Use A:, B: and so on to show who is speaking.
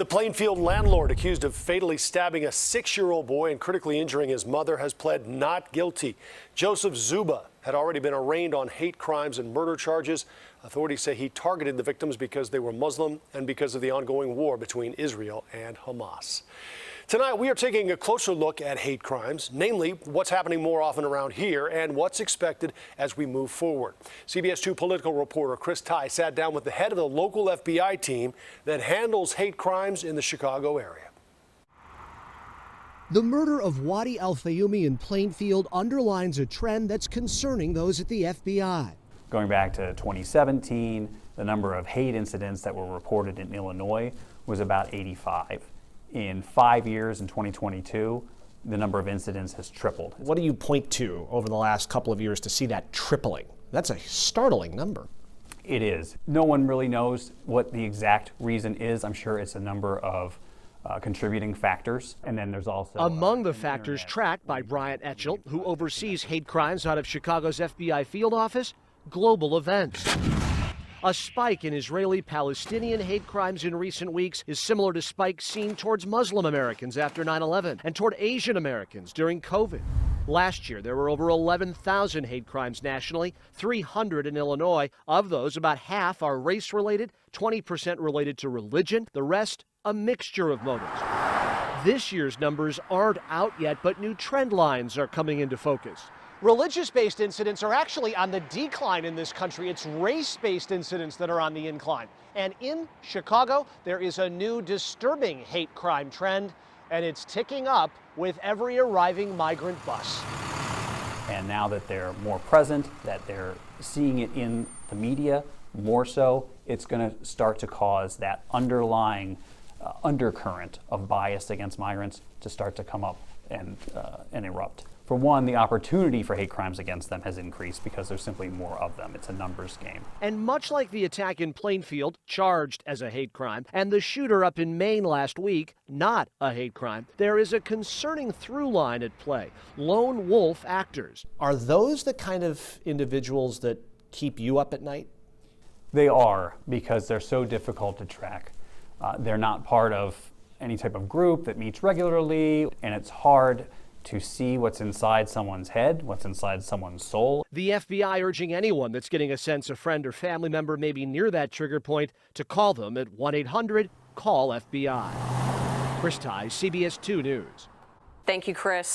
A: The Plainfield landlord accused of fatally stabbing a 6-year-old boy and critically injuring his mother has pled not guilty. Joseph Zuba had already been arraigned on hate crimes and murder charges. Authorities say he targeted the victims because they were Muslim and because of the ongoing war between Israel and Hamas. Tonight, we are taking a closer look at hate crimes, namely what's happening more often around here and what's expected as we move forward. CBS 2 political reporter Chris Tye sat down with the head of the local FBI team that handles hate crimes in the Chicago area.
B: The murder of Wadi Al-Fayyoumi in Plainfield underlines a trend that's concerning those at the FBI.
C: Going back to 2017, the number of hate incidents that were reported in Illinois was about 85. In 5 years, in 2022, the number of incidents has tripled.
B: What do you point to over the last couple of years to see that tripling? That's a startling number.
C: It is. No one really knows what the exact reason is. I'm sure it's a number of contributing factors. And then there's also
B: among the factors tracked by Bryant Etchell, who oversees hate crimes out of Chicago's FBI field office, global events. A spike in Israeli-Palestinian hate crimes in recent weeks is similar to spikes seen towards Muslim Americans after 9/11 and toward Asian Americans during COVID. Last year, there were over 11,000 hate crimes nationally, 300 in Illinois. Of those, about half are race-related, 20% related to religion, the rest a mixture of motives. This year's numbers aren't out yet, but new trend lines are coming into focus. Religious-based incidents are actually on the decline in this country. It's race-based incidents that are on the incline. And in Chicago, there is a new disturbing hate crime trend, and it's ticking up with every arriving migrant bus.
C: And now that they're more present, that they're seeing it in the media more so, it's going to start to cause that underlying undercurrent of bias against migrants to start to come up and erupt. For one, the opportunity for hate crimes against them has increased because there's simply more of them. It's a numbers game.
B: And much like the attack in Plainfield, charged as a hate crime, and the shooter up in Maine last week, not a hate crime, there is a concerning through line at play: lone wolf actors. Are those the kind of individuals that keep you up at night?
C: They are, because they're so difficult to track. They're not part of any type of group that meets regularly, and it's hard to see what's inside someone's head, what's inside someone's soul.
B: The FBI urging anyone that's getting a sense a friend or family member may be near that trigger point to call them at 1-800-CALL-FBI. Chris Tye, CBS 2 News.
D: Thank you, Chris.